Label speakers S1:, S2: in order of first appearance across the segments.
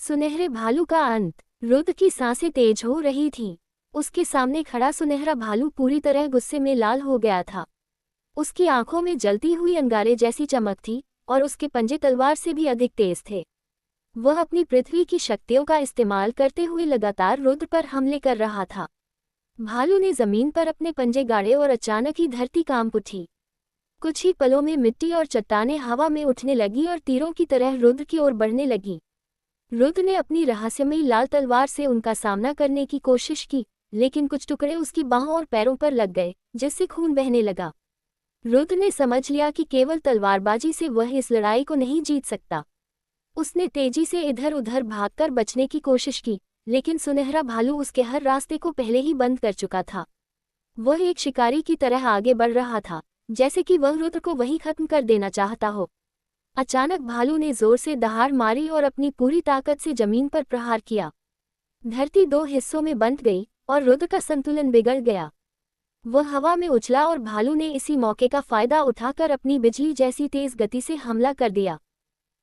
S1: सुनहरे भालू का अंत। रुद्र की सांसें तेज हो रही थीं। उसके सामने खड़ा सुनहरा भालू पूरी तरह गुस्से में लाल हो गया था। उसकी आंखों में जलती हुई अंगारे जैसी चमक थी और उसके पंजे तलवार से भी अधिक तेज थे। वह अपनी पृथ्वी की शक्तियों का इस्तेमाल करते हुए लगातार रुद्र पर हमले कर रहा था। भालू ने जमीन पर अपने पंजे गाड़े और अचानक ही धरती कांप उठी। कुछ ही पलों में मिट्टी और चट्टानें हवा में उठने लगी और तीरों की तरह रुद्र की ओर बढ़ने लगी। रुद्र ने अपनी रहस्यमयी लाल तलवार से उनका सामना करने की कोशिश की, लेकिन कुछ टुकड़े उसकी बाहों और पैरों पर लग गए, जिससे खून बहने लगा। रुद्र ने समझ लिया कि केवल तलवारबाजी से वह इस लड़ाई को नहीं जीत सकता। उसने तेजी से इधर उधर भागकर बचने की कोशिश की, लेकिन सुनहरा भालू उसके हर रास्ते को पहले ही बंद कर चुका था। वह एक शिकारी की तरह आगे बढ़ रहा था, जैसे कि वह रुद्र को वहीं खत्म कर देना चाहता हो। अचानक भालू ने जोर से दहाड़ मारी और अपनी पूरी ताकत से जमीन पर प्रहार किया। धरती दो हिस्सों में बंट गई और रुद्र का संतुलन बिगड़ गया। वह हवा में उछला और भालू ने इसी मौके का फायदा उठाकर अपनी बिजली जैसी तेज गति से हमला कर दिया।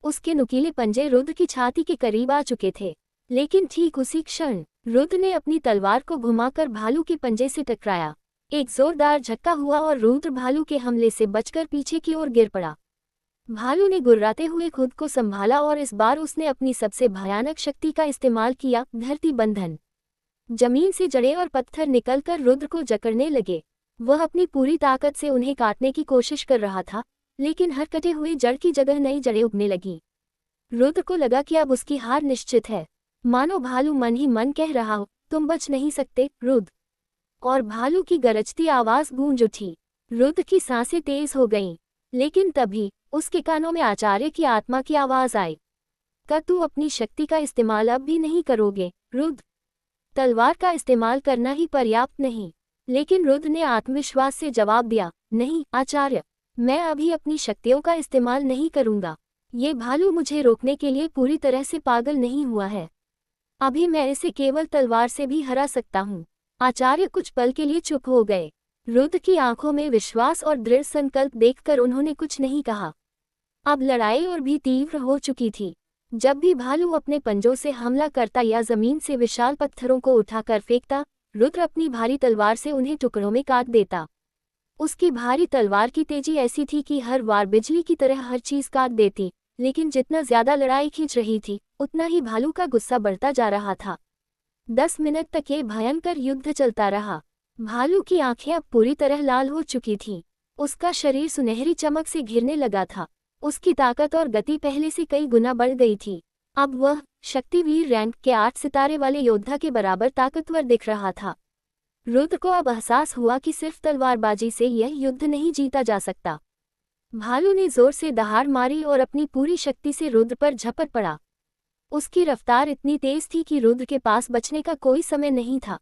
S1: उसके नुकीले पंजे रुद्र की छाती के करीब आ चुके थे, लेकिन ठीक उसी क्षण रुद्र ने अपनी तलवार को घुमाकर भालू के पंजे से टकराया। एक जोरदार झटका हुआ और रुद्र भालू के हमले से बचकर पीछे की ओर गिर पड़ा। भालू ने गुर्राते हुए खुद को संभाला और इस बार उसने अपनी सबसे भयानक शक्ति का इस्तेमाल किया, धरती बंधन। जमीन से जड़ें और पत्थर निकलकर रुद्र को जकड़ने लगे। वह अपनी पूरी ताकत से उन्हें काटने की कोशिश कर रहा था, लेकिन हर कटे हुए जड़ की जगह नई जड़ें उगने लगी। रुद्र को लगा कि अब उसकी हार निश्चित है। मानो भालू मन ही मन कह रहा हो, तुम बच नहीं सकते, रुद्र। और भालू की गरजती आवाज गूंज उठी। रुद्र की सांसें तेज हो गईं, लेकिन तभी उसके कानों में आचार्य की आत्मा की आवाज आई। क्या तू अपनी शक्ति का इस्तेमाल अब भी नहीं करोगे, रुद्र? तलवार का इस्तेमाल करना ही पर्याप्त नहीं। लेकिन रुद्र ने आत्मविश्वास से जवाब दिया, नहीं आचार्य, मैं अभी अपनी शक्तियों का इस्तेमाल नहीं करूंगा। ये भालू मुझे रोकने के लिए पूरी तरह से पागल नहीं हुआ है। अभी मैं इसे केवल तलवार से भी हरा सकता हूँ। आचार्य कुछ पल के लिए चुप हो गए। रुद्र की आंखों में विश्वास और दृढ़ संकल्प देखकर उन्होंने कुछ नहीं कहा। अब लड़ाई और भी तीव्र हो चुकी थी। जब भी भालू अपने पंजों से हमला करता या जमीन से विशाल पत्थरों को उठाकर फेंकता, रुद्र अपनी भारी तलवार से उन्हें टुकड़ों में काट देता। उसकी भारी तलवार की तेजी ऐसी थी कि हर बार बिजली की तरह हर चीज काट देती, लेकिन जितना ज्यादा लड़ाई खींच रही थी, उतना ही भालू का गुस्सा बढ़ता जा रहा था। 10 मिनट तक ये भयंकर युद्ध चलता रहा। भालू की आंखें अब पूरी तरह लाल हो चुकी थीं। उसका शरीर सुनहरी चमक से घिरने लगा था। उसकी ताकत और गति पहले से कई गुना बढ़ गई थी। अब वह शक्तिवीर रैंक के 8 सितारे वाले योद्धा के बराबर ताकतवर दिख रहा था। रुद्र को अब एहसास हुआ कि सिर्फ तलवारबाजी से यह युद्ध नहीं जीता जा सकता। भालू ने जोर से दहाड़ मारी और अपनी पूरी शक्ति से रुद्र पर झपट पड़ा। उसकी रफ्तार इतनी तेज थी कि रुद्र के पास बचने का कोई समय नहीं था।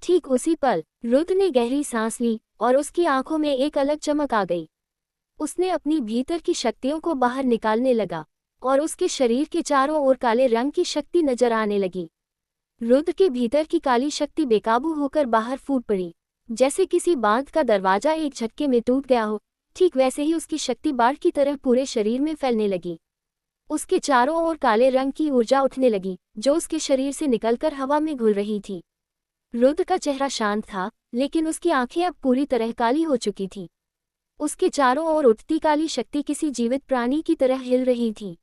S1: ठीक उसी पल रुद्र ने गहरी सांस ली और उसकी आंखों में एक अलग चमक आ गई। उसने अपनी भीतर की शक्तियों को बाहर निकालने लगा और उसके शरीर के चारों ओर काले रंग की शक्ति नजर आने लगी। रुद्र के भीतर की काली शक्ति बेकाबू होकर बाहर फूट पड़ी। जैसे किसी बांध का दरवाजा एक झटके में टूट गया हो, ठीक वैसे ही उसकी शक्ति बाढ़ की तरह पूरे शरीर में फैलने लगी। उसके चारों ओर काले रंग की ऊर्जा उठने लगी, जो उसके शरीर से निकलकर हवा में घुल रही थी। रुद्र का चेहरा शांत था, लेकिन उसकी आंखें अब पूरी तरह काली हो चुकी थीं। उसके चारों ओर उठती काली शक्ति किसी जीवित प्राणी की तरह हिल रही थी।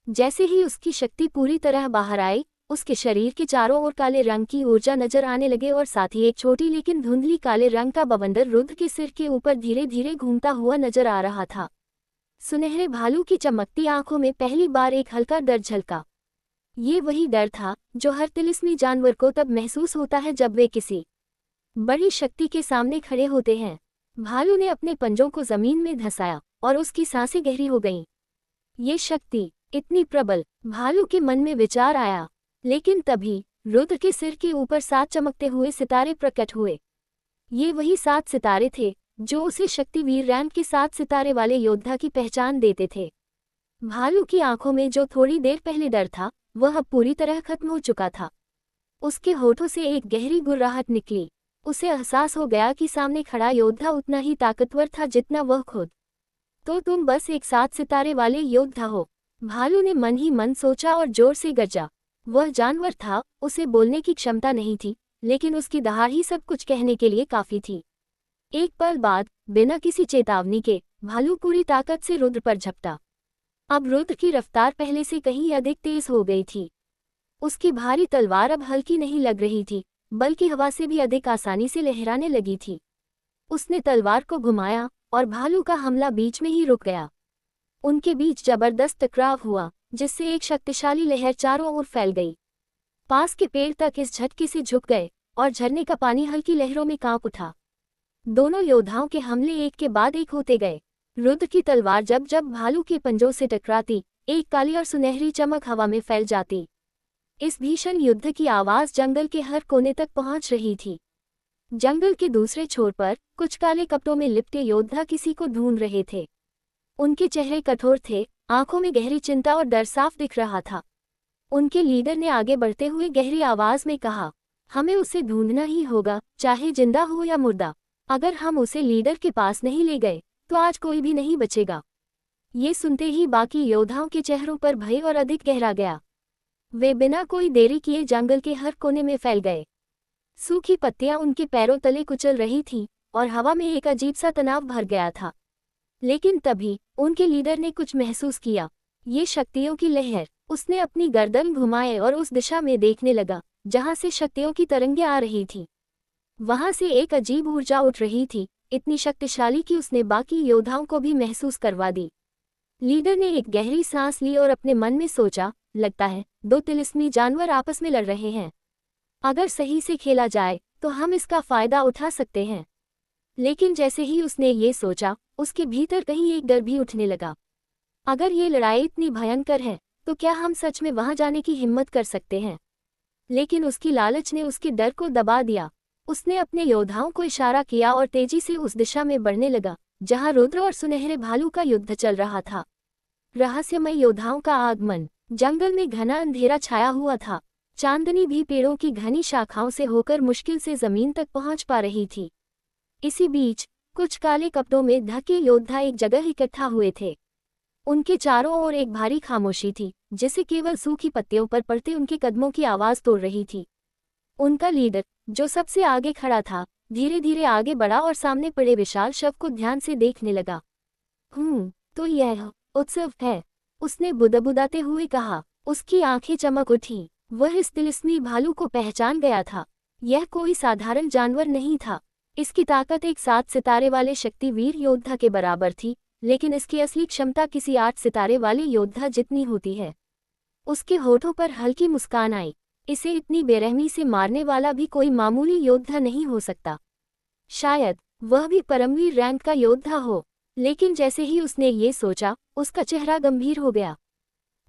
S1: जैसे ही उसकी शक्ति पूरी तरह बाहर आई, उसके शरीर के चारों ओर काले रंग की ऊर्जा नजर आने लगे और साथ ही एक छोटी लेकिन धुंधली काले रंग का बवंडर रुद्र के सिर के ऊपर धीरे धीरे घूमता हुआ नजर आ रहा था। सुनहरे भालू की चमकती आंखों में पहली बार एक हल्का डर झलका। ये वही डर था जो हर तिलिस्मी जानवर को तब महसूस होता है जब वे किसी बड़ी शक्ति के सामने खड़े होते हैं। भालू ने अपने पंजों को जमीन में धंसाया और उसकी सांसें गहरी हो गईं। ये शक्ति इतनी प्रबल, भालू के मन में विचार आया। लेकिन तभी रुद्र के सिर के ऊपर 7 चमकते हुए सितारे प्रकट हुए। ये वही 7 सितारे थे जो उसे शक्तिवीर रैंक के 7 सितारे वाले योद्धा की पहचान देते थे। भालू की आंखों में जो थोड़ी देर पहले डर था, वह अब पूरी तरह खत्म हो चुका था। उसके होठों से एक गहरी गुर्राहट निकली। उसे एहसास हो गया कि सामने खड़ा योद्धा उतना ही ताकतवर था जितना वह खुद। तो तुम बस एक 7 सितारे वाले योद्धा हो, भालू ने मन ही मन सोचा और जोर से गरजा। वह जानवर था, उसे बोलने की क्षमता नहीं थी, लेकिन उसकी दहाड़ ही सब कुछ कहने के लिए काफी थी। एक पल बाद, बिना किसी चेतावनी के, भालू पूरी ताकत से रुद्र पर झपटा। अब रुद्र की रफ्तार पहले से कहीं अधिक तेज हो गई थी। उसकी भारी तलवार अब हल्की नहीं लग रही थी, बल्कि हवा से भी अधिक आसानी से लहराने लगी थी। उसने तलवार को घुमाया और भालू का हमला बीच में ही रुक गया। उनके बीच जबरदस्त टकराव हुआ, जिससे एक शक्तिशाली लहर चारों ओर फैल गई। पास के पेड़ तक इस झटके से झुक गए और झरने का पानी हल्की लहरों में कांप उठा। दोनों योद्धाओं के हमले एक के बाद एक होते गए। रुद्र की तलवार जब जब भालू के पंजों से टकराती, एक काली और सुनहरी चमक हवा में फैल जाती। इस भीषण युद्ध की आवाज जंगल के हर कोने तक पहुंच रही थी। जंगल के दूसरे छोर पर कुछ काले कपड़ों में लिपटे योद्धा किसी को ढूंढ रहे थे। उनके चेहरे कठोर थे, आंखों में गहरी चिंता और डर साफ दिख रहा था। उनके लीडर ने आगे बढ़ते हुए गहरी आवाज में कहा, हमें उसे ढूंढना ही होगा, चाहे जिंदा हो या मुर्दा। अगर हम उसे लीडर के पास नहीं ले गए तो आज कोई भी नहीं बचेगा। ये सुनते ही बाकी योद्धाओं के चेहरों पर भय और अधिक गहरा गया। वे बिना कोई देरी किए जंगल के हर कोने में फैल गए। सूखी पत्तियां उनके पैरों तले कुचल रही थीं और हवा में एक अजीब सा तनाव भर गया था। लेकिन तभी उनके लीडर ने कुछ महसूस किया, ये शक्तियों की लहर। उसने अपनी गर्दन घुमाए और उस दिशा में देखने लगा जहां से शक्तियों की तरंगें आ रही थीं। वहां से एक अजीब ऊर्जा उठ रही थी, इतनी शक्तिशाली कि उसने बाकी योद्धाओं को भी महसूस करवा दी। लीडर ने एक गहरी सांस ली और अपने मन में सोचा, लगता है दो तिलिस्मी जानवर आपस में लड़ रहे हैं। अगर सही से खेला जाए तो हम इसका फायदा उठा सकते हैं। लेकिन जैसे ही उसने ये सोचा, उसके भीतर कहीं एक डर भी उठने लगा। अगर ये लड़ाई इतनी भयंकर है तो क्या हम सच में वहां जाने की हिम्मत कर सकते हैं? लेकिन उसकी लालच ने उसके डर को दबा दिया। उसने अपने योद्धाओं को इशारा किया और तेजी से उस दिशा में बढ़ने लगा जहां रुद्र और सुनहरे भालू का युद्ध चल रहा था। रहस्यमय योद्धाओं का आगमन। जंगल में घना अंधेरा छाया हुआ था। चांदनी भी पेड़ों की घनी शाखाओं से होकर मुश्किल से जमीन तक पहुंच पा रही थी। इसी बीच कुछ काले कपड़ों में ढके योद्धा एक जगह इकट्ठा हुए थे। उनके चारों ओर एक भारी खामोशी थी, जिसे केवल सूखी पत्तियों पर पड़ते उनके कदमों की आवाज तोड़ रही थी। उनका लीडर, जो सबसे आगे खड़ा था, धीरे धीरे आगे बढ़ा और सामने पड़े विशाल शव को ध्यान से देखने लगा। तो यह उत्सव है, उसने बुदबुदाते हुए कहा। उसकी आंखें चमक उठी। वह इस तिलिस्मी भालू को पहचान गया था। यह कोई साधारण जानवर नहीं था। इसकी ताकत एक 7 सितारे वाले शक्तिवीर योद्धा के बराबर थी, लेकिन इसकी असली क्षमता किसी 8 सितारे वाले योद्धा जितनी होती है। उसके होठों पर हल्की मुस्कान आई। इसे इतनी बेरहमी से मारने वाला भी कोई मामूली योद्धा नहीं हो सकता। शायद वह भी परमवीर रैंक का योद्धा हो। लेकिन जैसे ही उसने ये सोचा, उसका चेहरा गंभीर हो गया।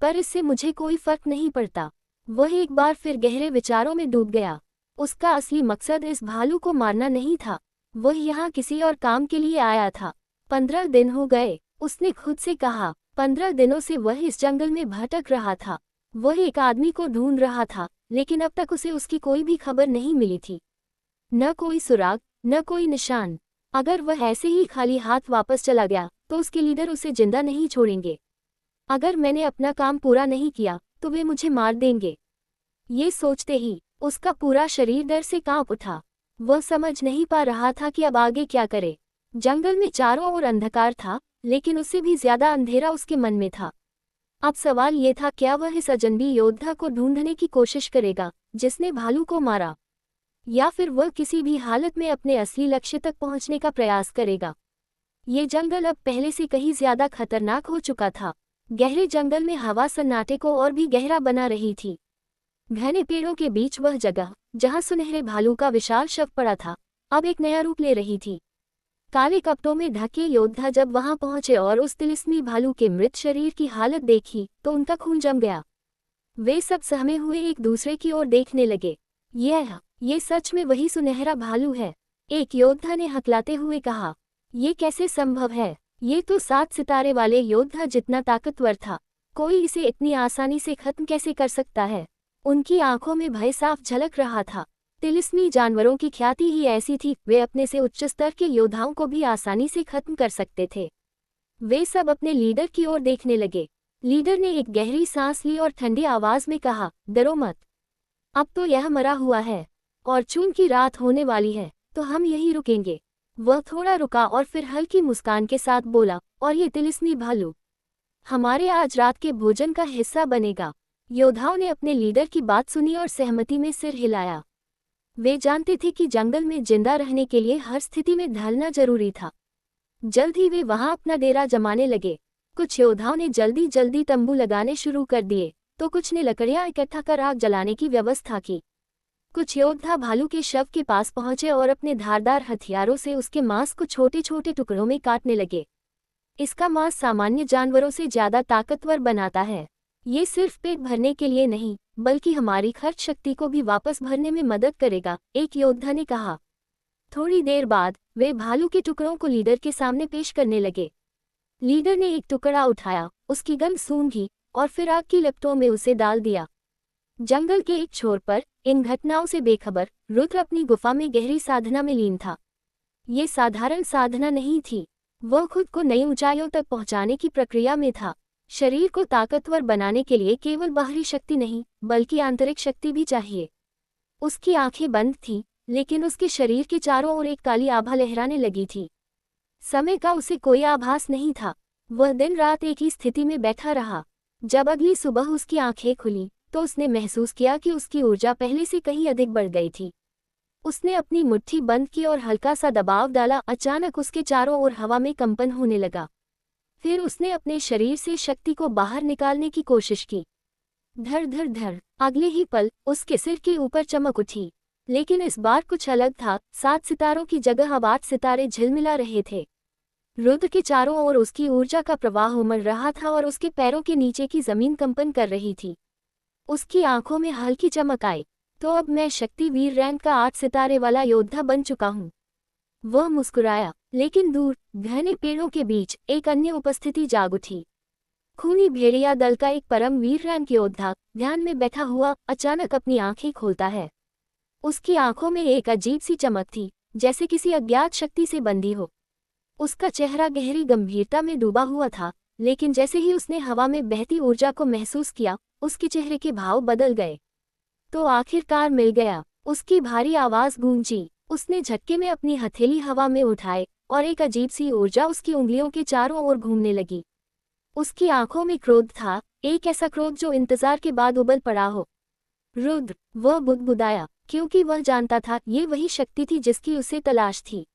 S1: पर इससे मुझे कोई फर्क नहीं पड़ता। वह एक बार फिर गहरे विचारों में डूब गया। उसका असली मकसद इस भालू को मारना नहीं था। वह यहाँ किसी और काम के लिए आया था। 15 दिन हो गए, उसने खुद से कहा। 15 दिनों से वह इस जंगल में भटक रहा था। वह एक आदमी को ढूंढ रहा था, लेकिन अब तक उसे उसकी कोई भी खबर नहीं मिली थी। न कोई सुराग, न कोई निशान। अगर वह ऐसे ही खाली हाथ वापस चला गया तो उसके लीडर उसे जिंदा नहीं छोड़ेंगे। अगर मैंने अपना काम पूरा नहीं किया तो वे मुझे मार देंगे। ये सोचते ही उसका पूरा शरीर डर से कांप उठा। वह समझ नहीं पा रहा था कि अब आगे क्या करे। जंगल में चारों ओर अंधकार था, लेकिन उससे भी ज्यादा अंधेरा उसके मन में था। अब सवाल ये था, क्या वह इस अजनबी योद्धा को ढूंढने की कोशिश करेगा जिसने भालू को मारा, या फिर वह किसी भी हालत में अपने असली लक्ष्य तक पहुंचने का प्रयास करेगा। ये जंगल अब पहले से कहीं ज्यादा खतरनाक हो चुका था। गहरे जंगल में हवा सन्नाटे को और भी गहरा बना रही थी। घने पेड़ों के बीच वह जगह जहां सुनहरे भालू का विशाल शव पड़ा था, अब एक नया रूप ले रही थी। काले कपड़ों में ढके योद्धा जब वहां पहुंचे और उस तिलिस्मी भालू के मृत शरीर की हालत देखी तो उनका खून जम गया। वे सब सहमे हुए एक दूसरे की ओर देखने लगे। ये सच में वही सुनहरा भालू है, एक योद्धा ने हकलाते हुए कहा। ये कैसे संभव है? ये तो 7 सितारे वाले योद्धा जितना ताकतवर था। कोई इसे इतनी आसानी से खत्म कैसे कर सकता है? उनकी आंखों में भय साफ झलक रहा था। तिलिस्मी जानवरों की ख्याति ही ऐसी थी, वे अपने से उच्च स्तर के योद्धाओं को भी आसानी से खत्म कर सकते थे। वे सब अपने लीडर की ओर देखने लगे। लीडर ने एक गहरी सांस ली और ठंडी आवाज में कहा, डरो मत, अब तो यह मरा हुआ है और चूंकि रात होने वाली है तो हम यहीं रुकेंगे। वह थोड़ा रुका और फिर हल्की मुस्कान के साथ बोला, और ये तिलिस्मी भालू हमारे आज रात के भोजन का हिस्सा बनेगा। योद्धाओं ने अपने लीडर की बात सुनी और सहमति में सिर हिलाया। वे जानते थे कि जंगल में जिंदा रहने के लिए हर स्थिति में ढलना जरूरी था। जल्द ही वे वहां अपना डेरा जमाने लगे। कुछ योद्धाओं ने जल्दी जल्दी तंबू लगाने शुरू कर दिए, तो कुछ ने लकड़ियां इकट्ठा कर आग जलाने की व्यवस्था की। कुछ योद्धा भालू के शव के पास पहुंचे और अपने धारदार हथियारों से उसके मांस को छोटे छोटे टुकड़ों में काटने लगे। इसका मांस सामान्य जानवरों से ज्यादा ताकतवर बनाता है। ये सिर्फ पेट भरने के लिए नहीं, बल्कि हमारी खर्च शक्ति को भी वापस भरने में मदद करेगा, एक योद्धा ने कहा। थोड़ी देर बाद वे भालू के टुकड़ों को लीडर के सामने पेश करने लगे। लीडर ने एक टुकड़ा उठाया, उसकी गंध सूंघी और फिर आग की लपटों में उसे डाल दिया। जंगल के एक छोर पर, इन घटनाओं से बेखबर, रुद्र अपनी गुफा में गहरी साधना में लीन था। ये साधारण साधना नहीं थी, वह खुद को नई ऊंचाइयों तक पहुंचाने की प्रक्रिया में था। शरीर को ताकतवर बनाने के लिए केवल बाहरी शक्ति नहीं, बल्कि आंतरिक शक्ति भी चाहिए। उसकी आंखें बंद थीं, लेकिन उसके शरीर के चारों ओर एक काली आभा लहराने लगी थी। समय का उसे कोई आभास नहीं था। वह दिन रात एक ही स्थिति में बैठा रहा। जब अगली सुबह उसकी आंखें खुली तो उसने महसूस किया कि उसकी ऊर्जा पहले से कहीं अधिक बढ़ गई थी। उसने अपनी मुट्ठी बंद की और हल्का सा दबाव डाला। अचानक उसके चारों ओर हवा में कंपन होने लगा। फिर उसने अपने शरीर से शक्ति को बाहर निकालने की कोशिश की। धर धर धर, अगले ही पल उसके सिर के ऊपर चमक उठी, लेकिन इस बार कुछ अलग था। 7 सितारों की जगह अब 8 सितारे झिलमिला रहे थे। रुद्र के चारों ओर उसकी ऊर्जा का प्रवाह उमड़ रहा था और उसके पैरों के नीचे की जमीन कंपन कर रही थी। उसकी आंखों में हल्की चमक आई। तो अब मैं शक्तिवीर रैंक का 8 सितारे वाला योद्धा बन चुका हूँ। वह मुस्कुराया, लेकिन दूर घने पेड़ों के बीच एक अन्य उपस्थिति जाग उठी। खूनी भेड़िया दल का एक परमवीर रैंक योद्धा ध्यान में बैठा हुआ अचानक अपनी आंखें खोलता है। उसकी आंखों में एक अजीब सी चमक थी, जैसे किसी अज्ञात शक्ति से बंधी हो। उसका चेहरा गहरी गंभीरता में डूबा हुआ था, लेकिन जैसे ही उसने हवा में बहती ऊर्जा को महसूस किया, उसके चेहरे के भाव बदल गए। तो आखिरकार मिल गया, उसकी भारी आवाज गूंजी। उसने झटके में अपनी हथेली हवा में उठाए और एक अजीब सी ऊर्जा उसकी उंगलियों के चारों ओर घूमने लगी। उसकी आंखों में क्रोध था, एक ऐसा क्रोध जो इंतजार के बाद उबल पड़ा हो। रुद्र, वह बुदबुदाया, क्योंकि वह जानता था ये वही शक्ति थी जिसकी उसे तलाश थी।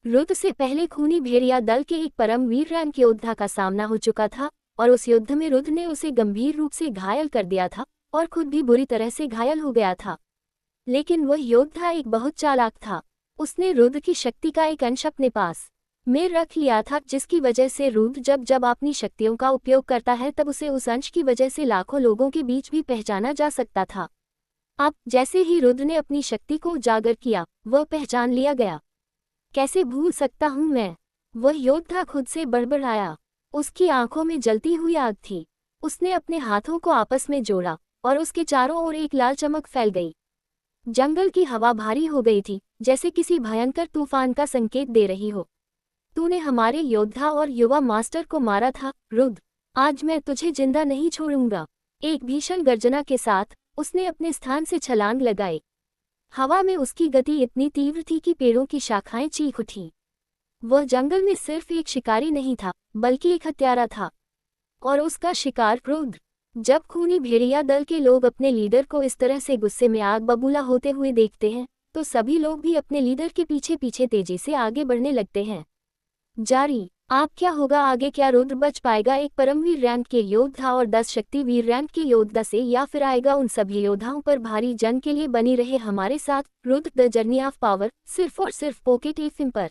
S1: रुद्र से पहले खूनी भेड़िया दल के एक परमवीर रैंक योद्धा का सामना हो चुका था और उस युद्ध में रुद्र ने उसे गंभीर रूप से घायल कर दिया था और खुद भी बुरी तरह से घायल हो गया था। लेकिन वह योद्धा एक बहुत चालाक था। उसने रुद्र की शक्ति का एक अंश अपने पास में रख लिया था, जिसकी वजह से रुद्र जब जब अपनी शक्तियों का उपयोग करता है तब उसे उस अंश की वजह से लाखों लोगों के बीच भी पहचाना जा सकता था। अब जैसे ही रुद्र ने अपनी शक्ति को उजागर किया, वह पहचान लिया गया। कैसे भूल सकता हूँ मैं, वह योद्धा खुद से बड़बड़ाया। उसकी आंखों में जलती हुई आग थी। उसने अपने हाथों को आपस में जोड़ा और उसके चारों ओर एक लाल चमक फैल गई। जंगल की हवा भारी हो गई थी, जैसे किसी भयंकर तूफान का संकेत दे रही हो। तूने हमारे योद्धा और युवा मास्टर को मारा था रुद्र, आज मैं तुझे जिंदा नहीं छोड़ूंगा। एक भीषण गर्जना के साथ उसने अपने स्थान से छलांग लगाई। हवा में उसकी गति इतनी तीव्र थी कि पेड़ों की शाखाएं चीख उठीं। वह जंगल में सिर्फ एक शिकारी नहीं था, बल्कि एक हत्यारा था, और उसका शिकार रुद्र। जब खूनी भेड़िया दल के लोग अपने लीडर को इस तरह से गुस्से में आग बबूला होते हुए देखते हैं, तो सभी लोग भी अपने लीडर के पीछे पीछे तेजी से आगे बढ़ने लगते हैं। जारी आप क्या होगा आगे? क्या रुद्र बच पाएगा एक परमवीर रैंक के योद्धा और 10 शक्तिवीर रैंक के योद्धा से, या फिर आएगा उन सभी योद्धाओं पर भारी जंग? के लिए बनी रहे हमारे साथ Rudra the journey of power, सिर्फ और सिर्फ पॉकेट एफएम पर।